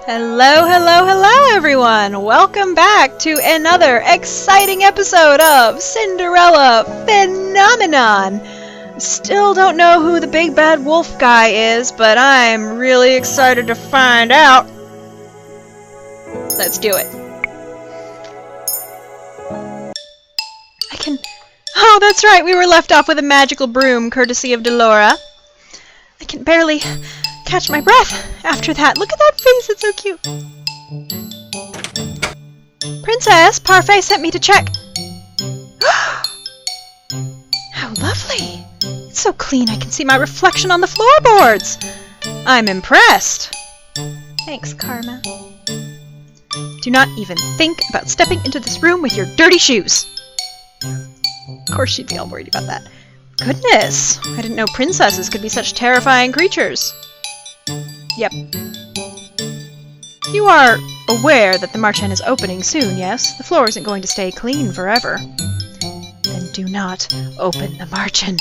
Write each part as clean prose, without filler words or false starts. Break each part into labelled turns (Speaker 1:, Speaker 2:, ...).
Speaker 1: Hello, hello, hello everyone! Welcome back to another exciting episode of Cinderella Phenomenon! Still don't know who the big bad wolf guy is, but I'm really excited to find out. Let's do it. Oh, that's right, we were left off with a magical broom, courtesy of Delora. I can barely catch my breath after that. Look at that face, it's so cute. Princess, Parfait sent me to check. How lovely. It's so clean I can see my reflection on the floorboards. I'm impressed. Thanks, Karma. Do not even think about stepping into this room with your dirty shoes. Of course she'd be all worried about that. Goodness, I didn't know princesses could be such terrifying creatures. Yep. You are aware that the Marchen is opening soon, yes? The floor isn't going to stay clean forever. Then do not open the Marchen.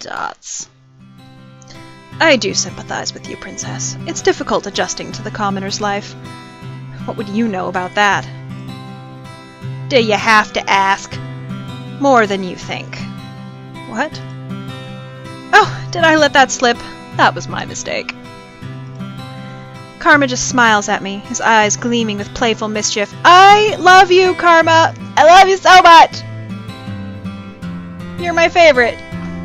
Speaker 1: Dots. I do sympathize with you, Princess. It's difficult adjusting to the commoner's life. What would you know about that? Do you have to ask? More than you think. What? Oh, did I let that slip? That was my mistake. Karma just smiles at me, his eyes gleaming with playful mischief. I love you, Karma! I love you so much! You're my favorite.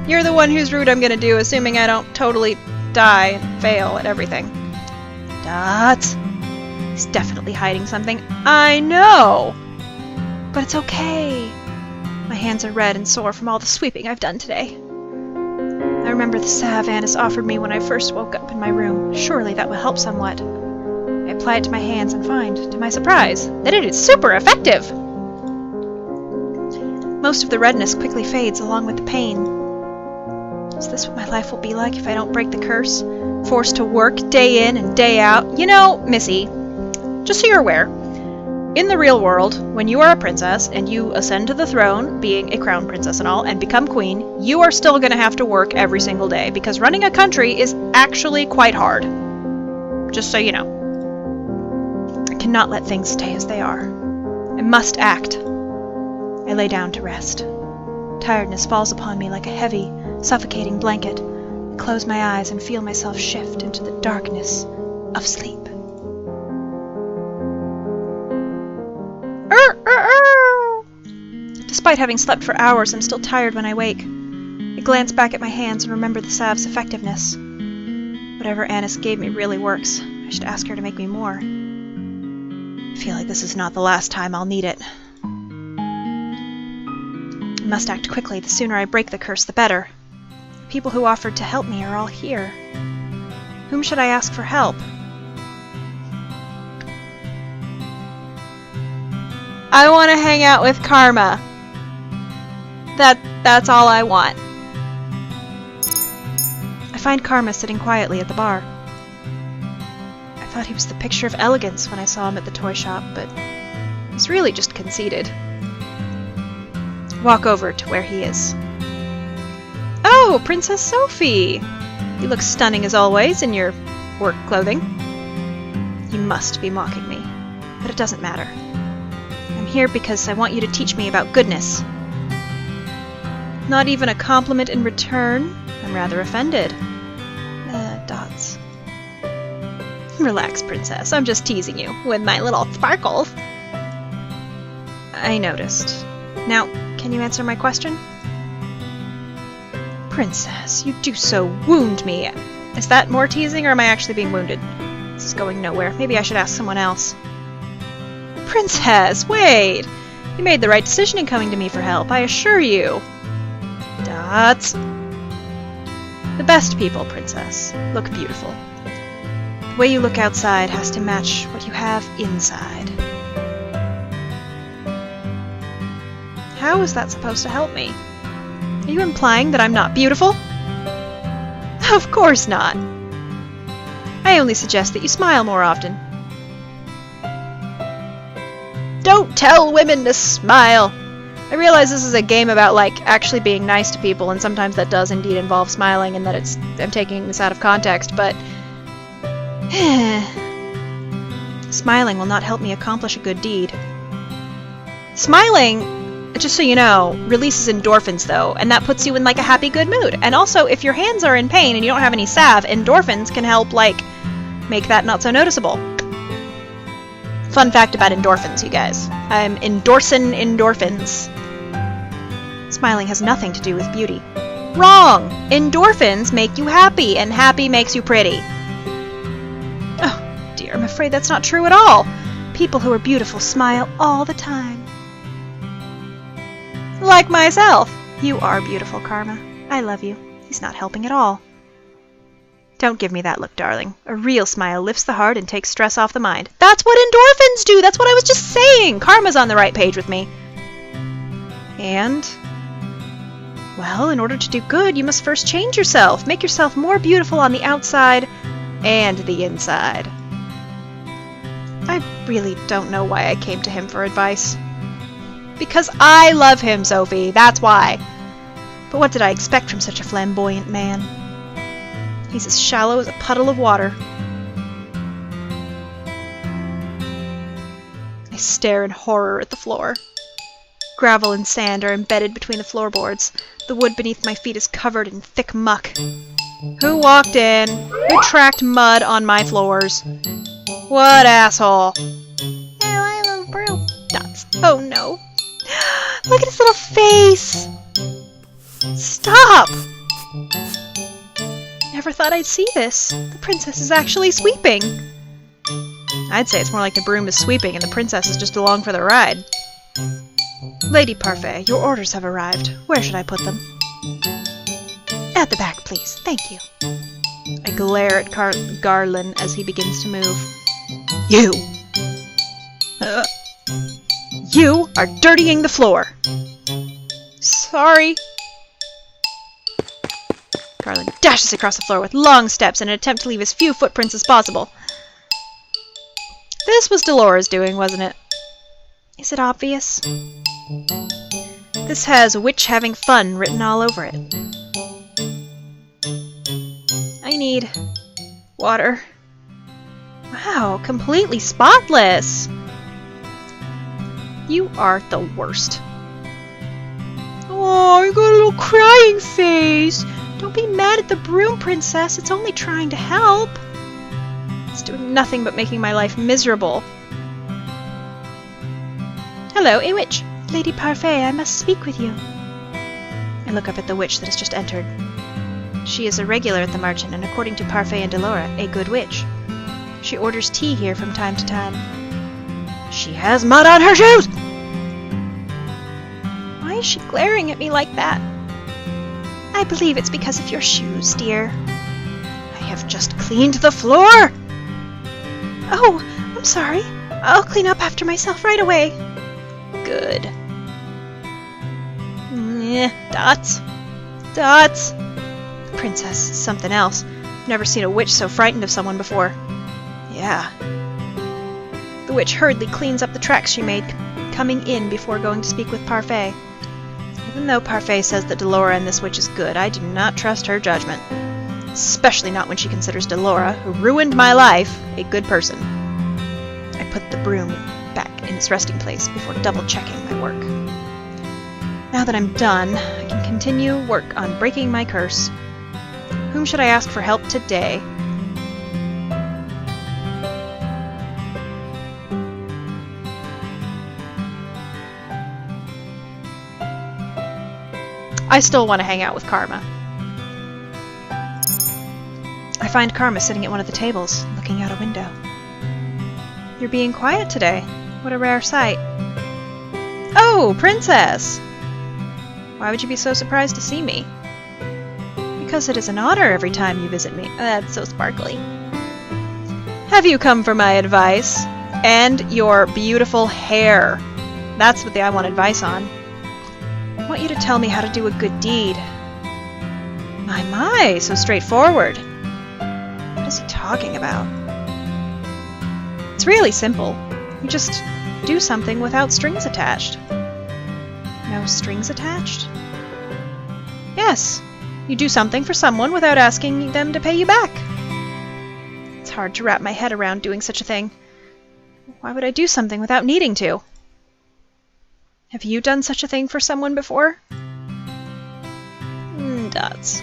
Speaker 1: You're the one whose route I'm gonna do, assuming I don't totally die and fail at everything. Dots. He's definitely hiding something. I know! But it's okay. My hands are red and sore from all the sweeping I've done today. I remember the salve Annis offered me when I first woke up in my room. Surely that will help somewhat. I apply it to my hands and find, to my surprise, that it is super effective! Most of the redness quickly fades along with the pain. Is this what my life will be like if I don't break the curse? Forced to work day in and day out? You know, Missy, just so you're aware, in the real world, when you are a princess and you ascend to the throne, being a crown princess and all, and become queen, you are still going to have to work every single day, because running a country is actually quite hard. Just so you know. I cannot let things stay as they are. I must act. I lay down to rest. Tiredness falls upon me like a heavy, suffocating blanket. I close my eyes and feel myself shift into the darkness of sleep. Despite having slept for hours, I'm still tired when I wake. I glance back at my hands and remember the salve's effectiveness. Whatever Annis gave me really works. I should ask her to make me more. I feel like this is not the last time I'll need it. I must act quickly. The sooner I break the curse, the better. The people who offered to help me are all here. Whom should I ask for help? I want to hang out with Karma. That's all I want. I find Karma sitting quietly at the bar. I thought he was the picture of elegance when I saw him at the toy shop, but he's really just conceited. Walk over to where he is. Oh, Princess Sophie! You look stunning as always in your work clothing. You must be mocking me, but it doesn't matter. I'm here because I want you to teach me about goodness. Not even a compliment in return? I'm rather offended. Dots. Relax, Princess. I'm just teasing you with my little sparkles. I noticed. Now, can you answer my question? Princess, you do so wound me. Is that more teasing, or am I actually being wounded? This is going nowhere. Maybe I should ask someone else. Princess, wait! You made the right decision in coming to me for help, I assure you. Dots. The best people, Princess, look beautiful. The way you look outside has to match what you have inside. How is that supposed to help me? Are you implying that I'm not beautiful? Of course not. I only suggest that you smile more often. Don't tell women to smile! I realize this is a game about, like, actually being nice to people, and sometimes that does indeed involve smiling, and that I'm taking this out of context, but Smiling will not help me accomplish a good deed. Smiling, just so you know, releases endorphins though, and that puts you in like a happy, good mood. And also, if your hands are in pain and you don't have any salve, endorphins can help like make that not so noticeable. Fun fact about endorphins, you guys. I'm endorsing endorphins. Smiling has nothing to do with beauty. Wrong! Endorphins make you happy, and happy makes you pretty. Oh, dear, I'm afraid that's not true at all. People who are beautiful smile all the time. Like myself. You are beautiful, Karma. I love you. He's not helping at all. Don't give me that look, darling. A real smile lifts the heart and takes stress off the mind. That's what endorphins do! That's what I was just saying! Karma's on the right page with me. And... well, in order to do good, you must first change yourself. Make yourself more beautiful on the outside and the inside. I really don't know why I came to him for advice. Because I love him, Sophie. That's why. But what did I expect from such a flamboyant man? He's as shallow as a puddle of water. I stare in horror at the floor. Gravel and sand are embedded between the floorboards. The wood beneath my feet is covered in thick muck. Who walked in? Who tracked mud on my floors? What asshole? Oh, I love broom. Dots. Oh no. Look at his little face! Stop! Never thought I'd see this. The princess is actually sweeping. I'd say it's more like the broom is sweeping and the princess is just along for the ride. Lady Parfait, your orders have arrived. Where should I put them? At the back, please. Thank you. I glare at Garland as he begins to move. You! You are dirtying the floor! Sorry. Garland dashes across the floor with long steps in an attempt to leave as few footprints as possible. This was Delora's doing, wasn't it? Is it obvious? This has "Witch Having Fun" written all over it. I need water. Wow, completely spotless! You are the worst. Oh, you got a little crying face! Don't be mad at the broom, princess. It's only trying to help. It's doing nothing but making my life miserable. Hello, a witch. Lady Parfait, I must speak with you. I look up at the witch that has just entered. She is a regular at the Margin, and according to Parfait and Delora, a good witch. She orders tea here from time to time. She has mud on her shoes! Why is she glaring at me like that? I believe it's because of your shoes, dear. I have just cleaned the floor! Oh, I'm sorry. I'll clean up after myself right away. Good. Dots. Dots. The princess is something else. I've never seen a witch so frightened of someone before. Yeah. The witch hurriedly cleans up the tracks she made coming in before going to speak with Parfait. Even though Parfait says that Delora and this witch is good, I do not trust her judgment. Especially not when she considers Delora, who ruined my life, a good person. I put the broom back in its resting place before double-checking my work. Now that I'm done, I can continue work on breaking my curse. Whom should I ask for help today? I still want to hang out with Karma. I find Karma sitting at one of the tables, looking out a window. You're being quiet today. What a rare sight. Oh, Princess! Why would you be so surprised to see me? Because it is an honor every time you visit me. That's so sparkly. Have you come for my advice? And your beautiful hair. That's what I want advice on. I want you to tell me how to do a good deed. My, so straightforward. What is he talking about? It's really simple. You just do something without strings attached. No strings attached? Yes. You do something for someone without asking them to pay you back. It's hard to wrap my head around doing such a thing. Why would I do something without needing to? Have you done such a thing for someone before? Dots.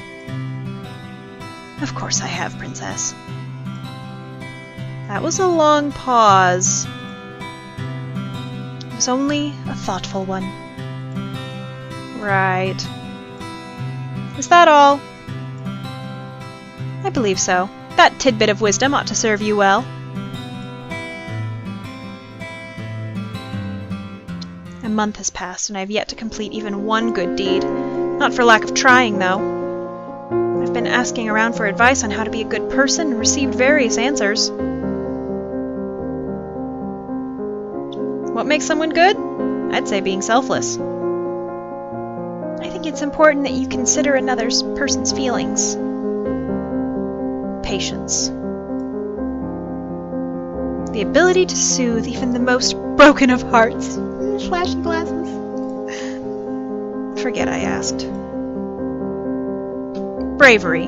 Speaker 1: Of course I have, Princess. That was a long pause. It was only a thoughtful one. Right. Is that all? I believe so. That tidbit of wisdom ought to serve you well. A month has passed, and I have yet to complete even one good deed. Not for lack of trying, though. I've been asking around for advice on how to be a good person and received various answers. What makes someone good? I'd say being selfless. I think it's important that you consider another person's feelings. Patience. The ability to soothe even the most broken of hearts. Flashing glasses. Forget I asked. Bravery.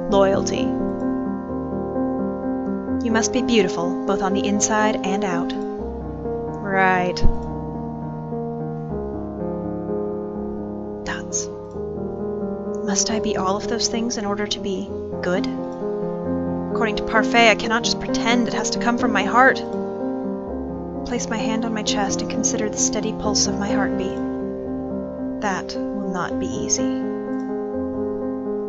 Speaker 1: Loyalty. You must be beautiful, both on the inside and out. Right. Dots. Must I be all of those things in order to be good? According to Parfait, I cannot just pretend it has to come from my heart. Place my hand on my chest and consider the steady pulse of my heartbeat. That will not be easy.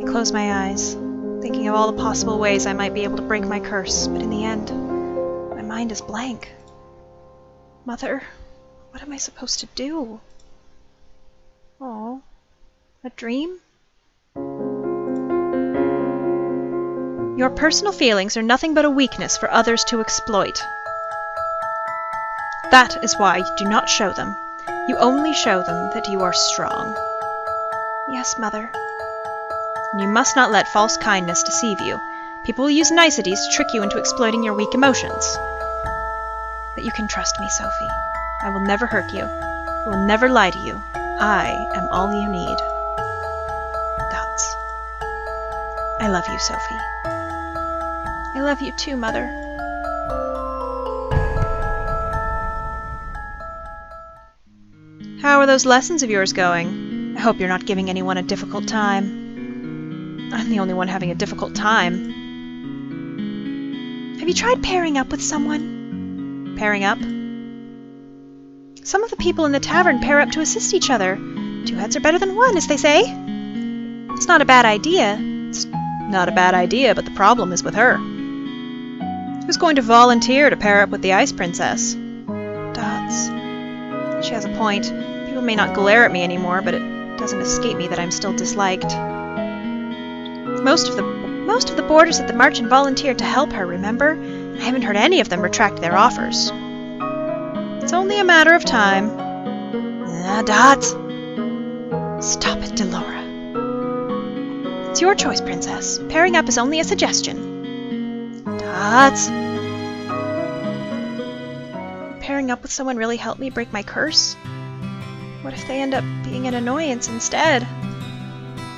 Speaker 1: I close my eyes, thinking of all the possible ways I might be able to break my curse, but in the end, my mind is blank. Mother, what am I supposed to do? Oh, a dream? Your personal feelings are nothing but a weakness for others to exploit. That is why you do not show them. You only show them that you are strong. Yes, Mother. You must not let false kindness deceive you. People will use niceties to trick you into exploiting your weak emotions. But you can trust me, Sophie. I will never hurt you. I will never lie to you. I am all you need. Dots. I love you, Sophie. I love you too, Mother. How are those lessons of yours going? I hope you're not giving anyone a difficult time. I'm the only one having a difficult time. Have you tried pairing up with someone? Pairing up? Some of the people in the tavern pair up to assist each other. 2 heads are better than 1, as they say. It's not a bad idea. It's not a bad idea, but the problem is with her. Who's going to volunteer to pair up with the Ice Princess? Dots. She has a point. People may not glare at me anymore, but it doesn't escape me that I'm still disliked. Most of the boarders at the Marchen volunteered to help her, remember? I haven't heard any of them retract their offers. It's only a matter of time. Dots! Stop it, Delora. It's your choice, Princess. Pairing up is only a suggestion. Dots! Pairing up with someone really help me break my curse? What if they end up being an annoyance instead?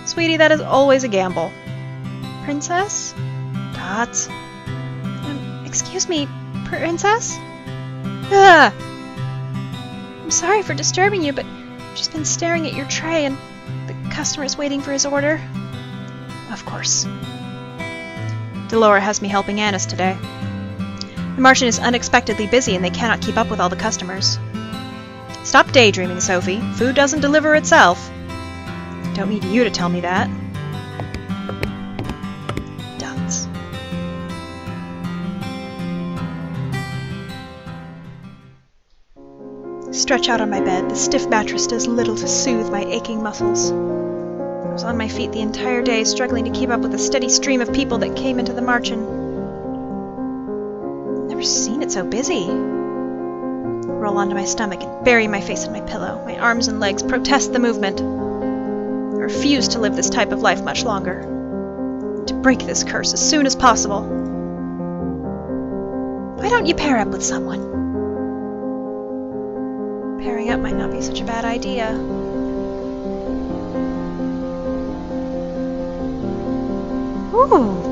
Speaker 1: Sweetie, that is always a gamble. Princess? Dots? Excuse me, Princess? Ugh! I'm sorry for disturbing you, but I've just been staring at your tray and the customer's waiting for his order. Of course. Delora has me helping Annis today. The Marchen is unexpectedly busy and they cannot keep up with all the customers. Stop daydreaming, Sophie. Food doesn't deliver itself. Don't need you to tell me that. Dots. Stretch out on my bed. The stiff mattress does little to soothe my aching muscles. I was on my feet the entire day, struggling to keep up with the steady stream of people that came into the Marchen. I've never seen it so busy. I roll onto my stomach and bury my face in my pillow. My arms and legs protest the movement. I refuse to live this type of life much longer. To break this curse as soon as possible. Why don't you pair up with someone? Pairing up might not be such a bad idea. Ooh!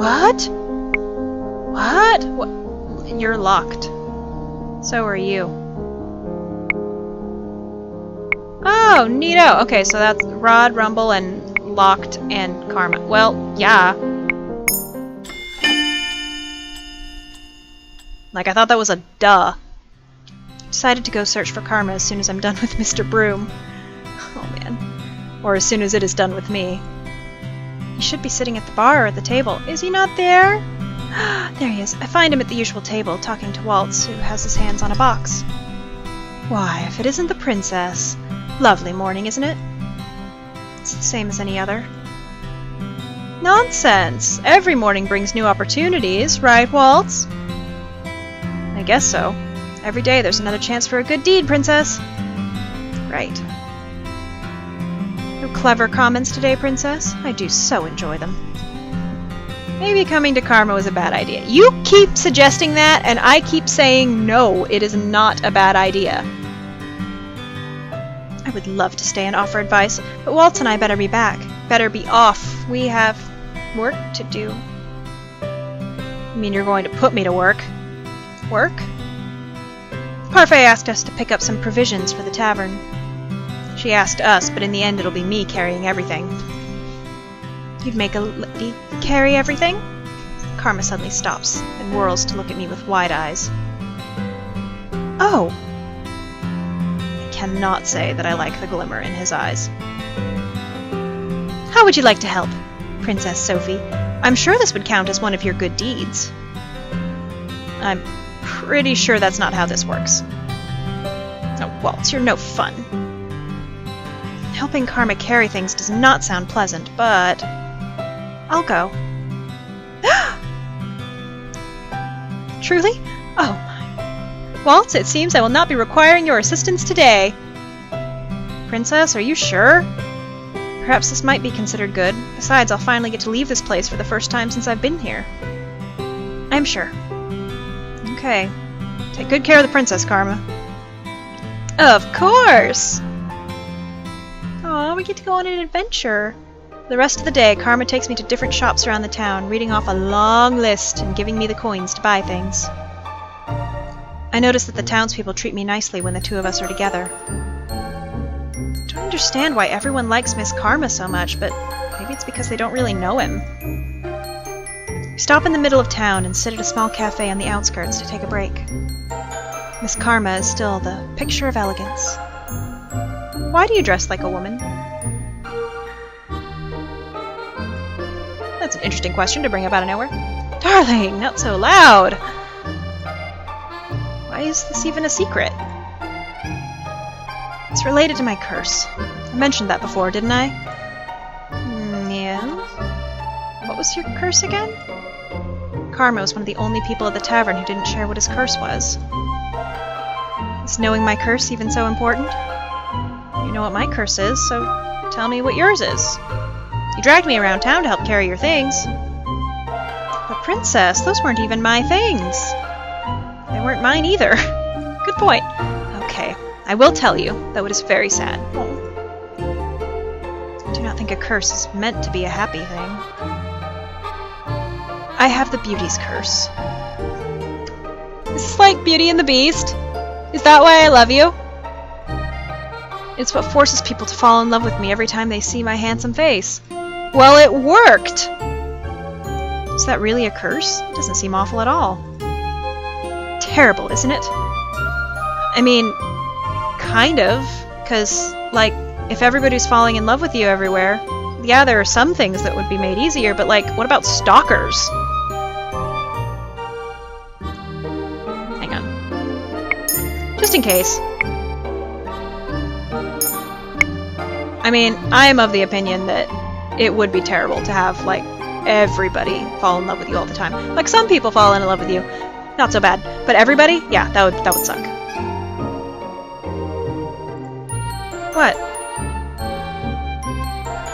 Speaker 1: What? What? What? You're locked. So are you. Oh, neato. Okay, so that's Rod, Rumble, and Locked, and Karma. Well, yeah. Like, I thought that was a duh. Decided to go search for Karma as soon as I'm done with Mr. Broom. Oh, man. Or as soon as it is done with me. He should be sitting at the bar or at the table. Is he not there? There he is. I find him at the usual table, talking to Waltz, who has his hands on a box. Why, if it isn't the princess. Lovely morning, isn't it? It's the same as any other. Nonsense! Every morning brings new opportunities, right, Waltz? I guess so. Every day there's another chance for a good deed, princess. Right. No clever comments today, princess? I do so enjoy them. Maybe coming to Karma was a bad idea. You keep suggesting that, and I keep saying no, it is not a bad idea. I would love to stay and offer advice, but Waltz and I better be back. Better be off. We have work to do. You mean you're going to put me to work? Work? Parfait asked us to pick up some provisions for the tavern. She asked us, but in the end it'll be me carrying everything. You'd make a lady carry everything? Karma suddenly stops and whirls to look at me with wide eyes. Oh! I cannot say that I like the glimmer in his eyes. How would you like to help, Princess Sophie? I'm sure this would count as one of your good deeds. I'm pretty sure that's not how this works. Oh, Waltz, you're no fun. Helping Karma carry things does not sound pleasant, but I'll go. Truly? Oh my. Waltz, it seems I will not be requiring your assistance today. Princess, are you sure? Perhaps this might be considered good. Besides, I'll finally get to leave this place for the first time since I've been here. I'm sure. Okay. Take good care of the princess, Karma. Of course! Aw, we get to go on an adventure. The rest of the day, Karma takes me to different shops around the town, reading off a long list and giving me the coins to buy things. I notice that the townspeople treat me nicely when the two of us are together. I don't understand why everyone likes Miss Karma so much, but maybe it's because they don't really know him. We stop in the middle of town and sit at a small cafe on the outskirts to take a break. Miss Karma is still the picture of elegance. Why do you dress like a woman? That's an interesting question to bring up out of nowhere. Darling, not so loud! Why is this even a secret? It's related to my curse. I mentioned that before, didn't I? Yeah. What was your curse again? Karma was one of the only people at the tavern who didn't share what his curse was. Is knowing my curse even so important? You know what my curse is, so tell me what yours is. You dragged me around town to help carry your things. But Princess, those weren't even my things. They weren't mine either. Good point. Okay, I will tell you, though it is very sad. I do not think a curse is meant to be a happy thing. I have the Beauty's curse. Is this like Beauty and the Beast? Is that why I love you? It's what forces people to fall in love with me every time they see my handsome face. Well, it worked! Is that really a curse? It doesn't seem awful at all. Terrible, isn't it? I mean, kind of. 'Cause, like, if everybody's falling in love with you everywhere, yeah, there are some things that would be made easier, but, like, what about stalkers? Hang on. Just in case. I mean, I am of the opinion that it would be terrible to have, like, everybody fall in love with you all the time. Like, some people fall in love with you. Not so bad. But everybody? Yeah, that would suck. What?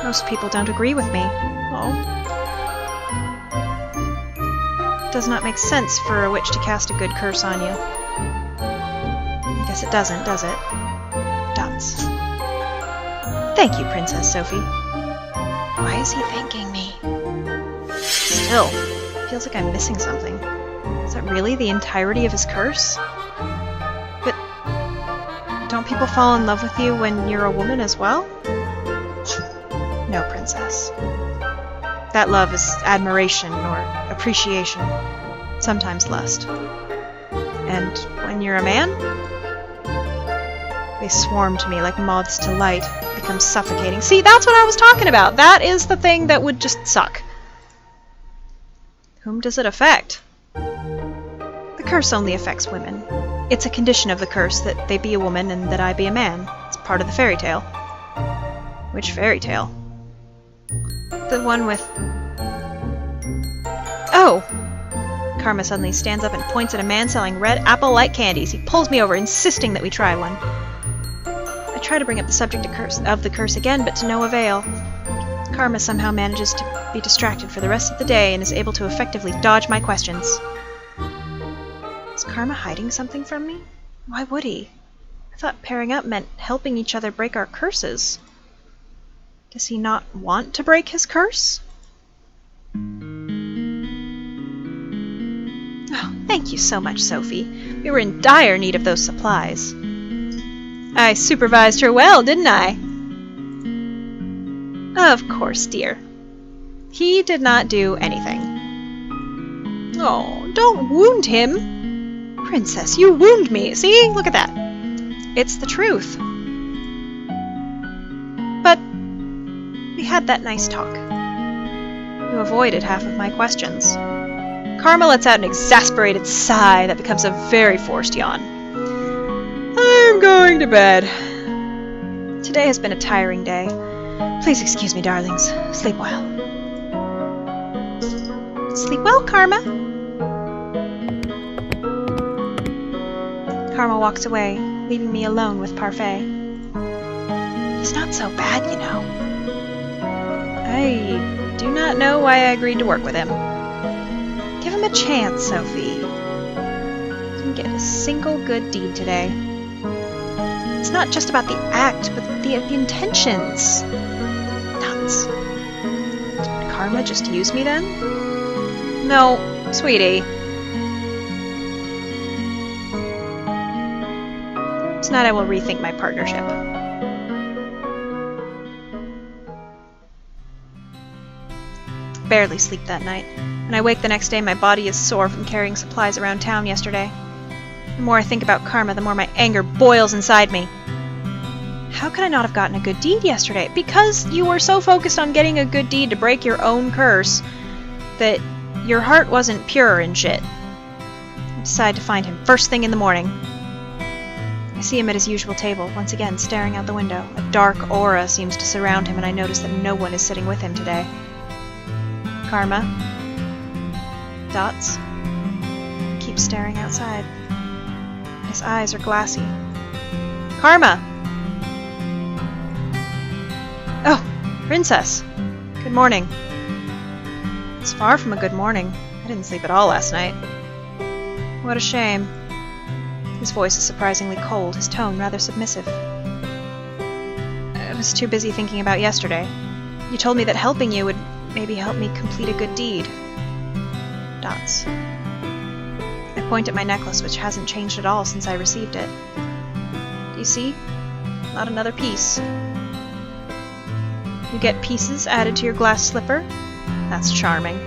Speaker 1: Most people don't agree with me. Oh. It does not make sense for a witch to cast a good curse on you. I guess it doesn't, does it? Dots. Thank you, Princess Sophie. Why is he thanking me? Still. Feels like I'm missing something. Is that really the entirety of his curse? But don't people fall in love with you when you're a woman as well? No, princess. That love is admiration or appreciation, sometimes lust. And when you're a man, they swarm to me like moths to light, become suffocating. See, that's what I was talking about. That is the thing that would just suck. Whom does it affect? The curse only affects women. It's a condition of the curse that they be a woman and that I be a man. It's part of the fairy tale. Which fairy tale? The one with... Oh! Karma suddenly stands up and points at a man selling red apple-like candies. He pulls me over, insisting that we try one. I try to bring up the subject of the curse again, but to no avail. Karma somehow manages to be distracted for the rest of the day and is able to effectively dodge my questions. Is Karma hiding something from me? Why would he? I thought pairing up meant helping each other break our curses. Does he not want to break his curse? Oh, thank you so much, Sophie. We were in dire need of those supplies. I supervised her well, didn't I? Of course, dear. He did not do anything. Oh, don't wound him. Princess, you wound me. See? Look at that. It's the truth. But we had that nice talk. You avoided half of my questions. Karma lets out an exasperated sigh that becomes a very forced yawn. I'm going to bed. Today has been a tiring day. Please excuse me, darlings. Sleep well. Sleep well, Karma. Karma walks away, leaving me alone with Parfait. He's not so bad, you know. I do not know why I agreed to work with him. Give him a chance, Sophie. Didn't get a single good deed today. It's not just about the act, but the intentions. Nuts. Did Karma just use me then? No, sweetie. Tonight I will rethink my partnership. Barely sleep that night. When I wake the next day, my body is sore from carrying supplies around town yesterday. The more I think about Karma, the more my anger boils inside me. How could I not have gotten a good deed yesterday? Because you were so focused on getting a good deed to break your own curse that your heart wasn't pure and shit. I decide to find him first thing in the morning. I see him at his usual table, once again staring out the window. A dark aura seems to surround him, and I notice that no one is sitting with him today. Karma. Dots. Keeps staring outside. His eyes are glassy. Karma! Oh, Princess. Good morning. It's far from a good morning. I didn't sleep at all last night. What a shame. His voice is surprisingly cold, his tone rather submissive. I was too busy thinking about yesterday. You told me that helping you would maybe help me complete a good deed. Dots. I point at my necklace, which hasn't changed at all since I received it. Do you see? Not another piece. You get pieces added to your glass slipper? That's charming.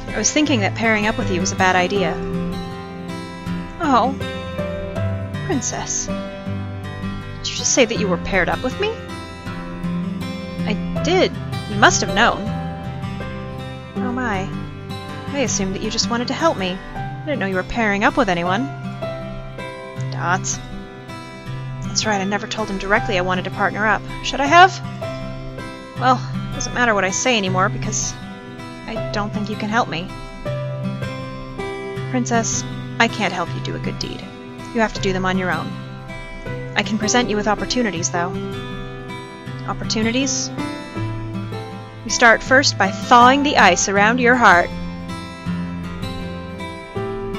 Speaker 1: I was thinking that pairing up with you was a bad idea. Oh, Princess. Did you just say that you were paired up with me? I did. You must have known. Oh my. I assumed that you just wanted to help me. I didn't know you were pairing up with anyone. Dots. That's right, I never told him directly I wanted to partner up. Should I have? Well, it doesn't matter what I say anymore, because I don't think you can help me. Princess, I can't help you do a good deed. You have to do them on your own. I can present you with opportunities, though. Opportunities? We start first by thawing the ice around your heart.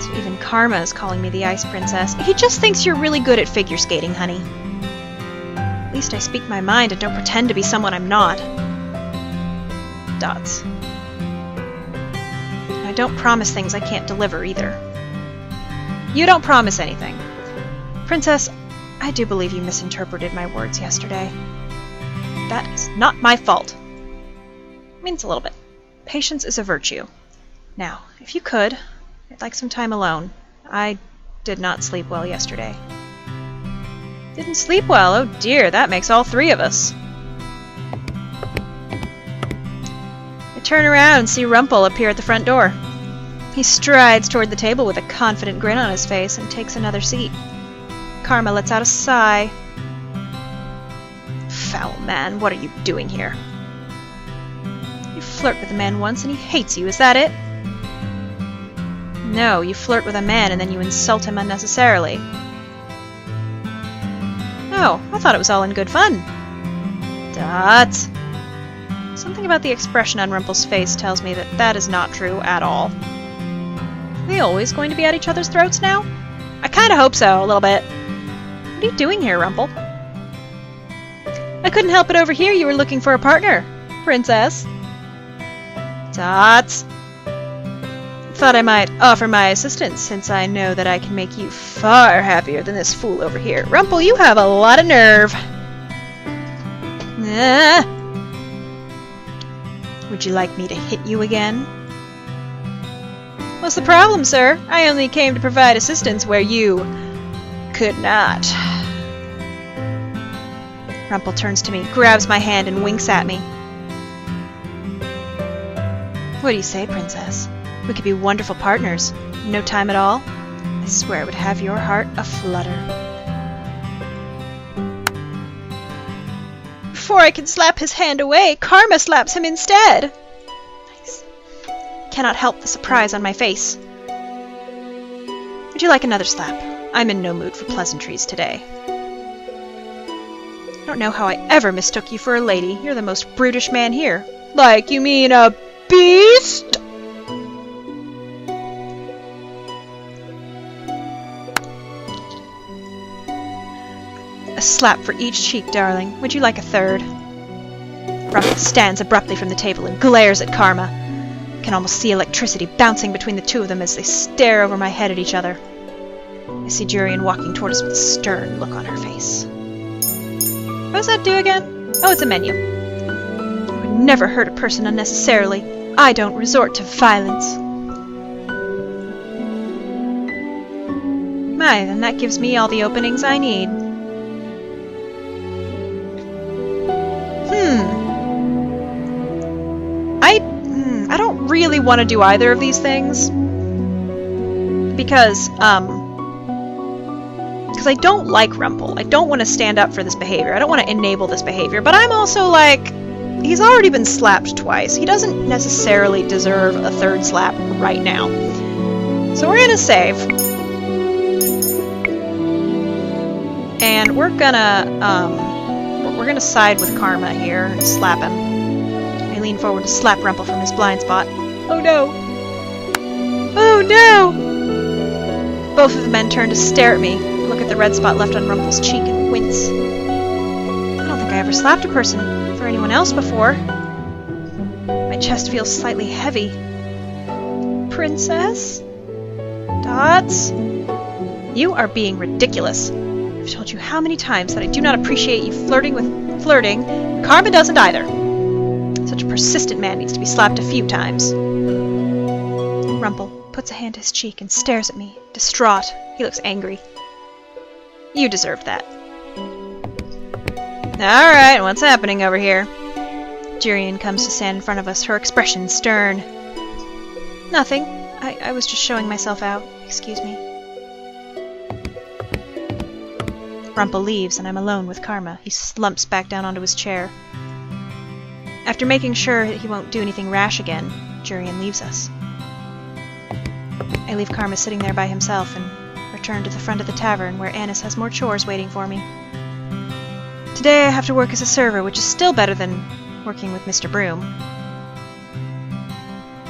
Speaker 1: So even Karma is calling me the Ice Princess. He just thinks you're really good at figure skating, honey. At least I speak my mind and don't pretend to be someone I'm not. Dots. I don't promise things I can't deliver, either. You don't promise anything. Princess, I do believe you misinterpreted my words yesterday. That is not my fault. It means a little bit. Patience is a virtue. Now, if you could, I'd like some time alone. I did not sleep well yesterday. Didn't sleep well? Oh dear, that makes all three of us. I turn around and see Rumple appear at the front door. He strides toward the table with a confident grin on his face and takes another seat. Karma lets out a sigh. Foul man, what are you doing here? You flirt with a man once and he hates you, is that it? No, you flirt with a man and then you insult him unnecessarily. Oh, I thought it was all in good fun. Dot. Something about the expression on Rumple's face tells me that that is not true at all. Are they always going to be at each other's throats now? I kinda hope so, a little bit. What are you doing here, Rumple? I couldn't help but overhear you were looking for a partner, Princess. Dot. Thought I might offer my assistance, since I know that I can make you far happier than this fool over here. Rumple, you have a lot of nerve. Would you like me to hit you again? What's the problem, sir? I only came to provide assistance where you could not. Rumple turns to me, grabs my hand, and winks at me. What do you say, Princess? We could be wonderful partners. In no time at all. I swear it would have your heart aflutter. Before I can slap his hand away, Karma slaps him instead. Nice. Cannot help the surprise on my face. Would you like another slap? I'm in no mood for pleasantries today. I don't know how I ever mistook you for a lady. You're the most brutish man here. Like, you mean a beast? A slap for each cheek, darling. Would you like a third? Rumple stands abruptly from the table and glares at Karma. I can almost see electricity bouncing between the two of them as they stare over my head at each other. I see Jurian walking toward us with a stern look on her face. What does that do again? Oh, it's a menu. I would never hurt a person unnecessarily. I don't resort to violence. My, then that gives me all the openings I need. I don't really want to do either of these things. Because I don't like Rumple. I don't want to stand up for this behavior. I don't want to enable this behavior. But I'm also like, he's already been slapped twice. He doesn't necessarily deserve a third slap right now. So we're gonna save. And we're gonna side with Karma here and slap him. I lean forward to slap Rumple from his blind spot. Oh no! Oh no! Both of the men turn to stare at me, look at the red spot left on Rumple's cheek, and wince. I don't think I ever slapped a person for anyone else before. My chest feels slightly heavy. Princess? Dots? You are being ridiculous. I've told you how many times that I do not appreciate you flirting with flirting. Karma doesn't either. Such a persistent man needs to be slapped a few times. Rumple puts a hand to his cheek and stares at me, distraught. He looks angry. You deserved that. Alright, what's happening over here? Jurian comes to stand in front of us, her expression stern. Nothing. I was just showing myself out. Excuse me. Rumple leaves, and I'm alone with Karma. He slumps back down onto his chair. After making sure that he won't do anything rash again, Jurian leaves us. I leave Karma sitting there by himself and return to the front of the tavern where Annis has more chores waiting for me. Today I have to work as a server, which is still better than working with Mr. Broom.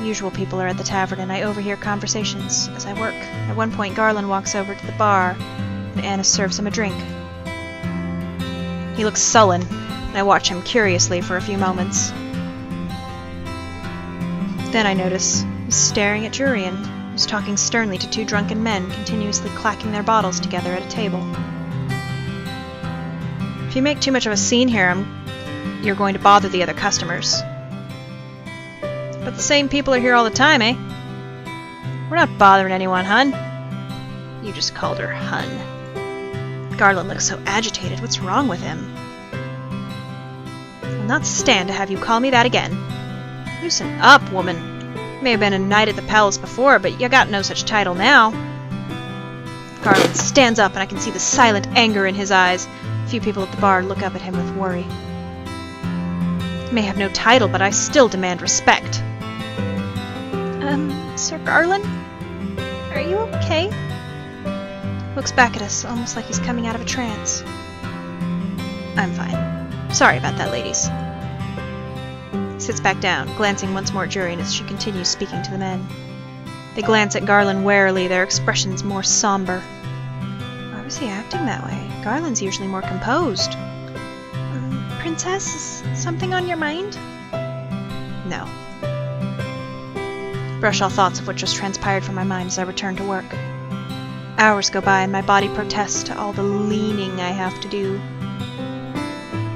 Speaker 1: Usual people are at the tavern and I overhear conversations as I work. At one point Garland walks over to the bar and Annis serves him a drink. He looks sullen, and I watch him curiously for a few moments. Then I notice He's staring at Jurian, who's talking sternly to two drunken men, continuously clacking their bottles together at a table. If you make too much of a scene here, you're going to bother the other customers. But the same people are here all the time, eh? We're not bothering anyone, hun. You just called her hun. Garland looks so agitated. What's wrong with him? I'll not stand to have you call me that again. Loosen up, woman. May have been a knight at the palace before, but you got no such title now. Garland stands up, and I can see the silent anger in his eyes. A few people at the bar look up at him with worry. I may have no title, but I still demand respect. Sir Garland? Are you okay? Looks back at us, almost like he's coming out of a trance. I'm fine. Sorry about that, ladies. Sits back down, glancing once more at Jurian as she continues speaking to the men. They glance at Garland warily, their expressions more somber. Why was he acting that way? Garland's usually more composed. Princess, is something on your mind? No. Brush all thoughts of what just transpired from my mind as I return to work. Hours go by and my body protests to all the leaning I have to do.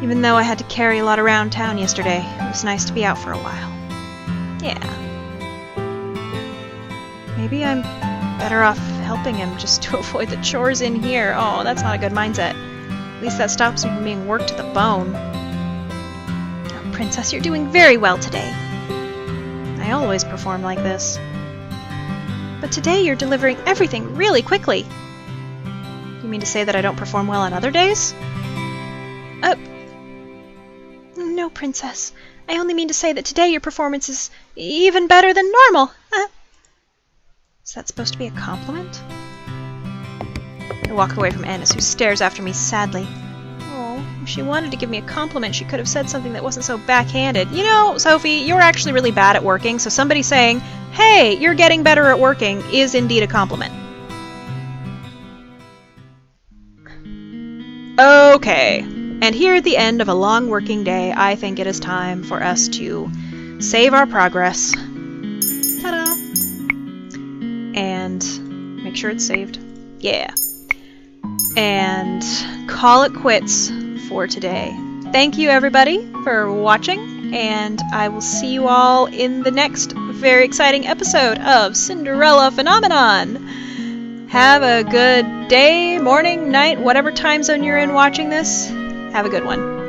Speaker 1: Even though I had to carry a lot around town yesterday, it was nice to be out for a while. Yeah. Maybe I'm better off helping him just to avoid the chores in here. Oh, that's not a good mindset. At least that stops me from being worked to the bone. Oh, Princess, you're doing very well today. I always perform like this. But today you're delivering everything really quickly. You mean to say that I don't perform well on other days? No, Princess. I only mean to say that today your performance is even better than normal. Is that supposed to be a compliment? I walk away from Annis, who stares after me sadly. Oh, if she wanted to give me a compliment, she could have said something that wasn't so backhanded. You know, Sophie, you're actually really bad at working, so somebody saying, "Hey, you're getting better at working," is indeed a compliment. Okay. And here at the end of a long working day, I think it is time for us to save our progress. Ta-da! And make sure it's saved. Yeah. And call it quits for today. Thank you, everybody, for watching, and I will see you all in the next very exciting episode of Cinderella Phenomenon. Have a good day, morning, night, whatever time zone you're in watching this. Have a good one.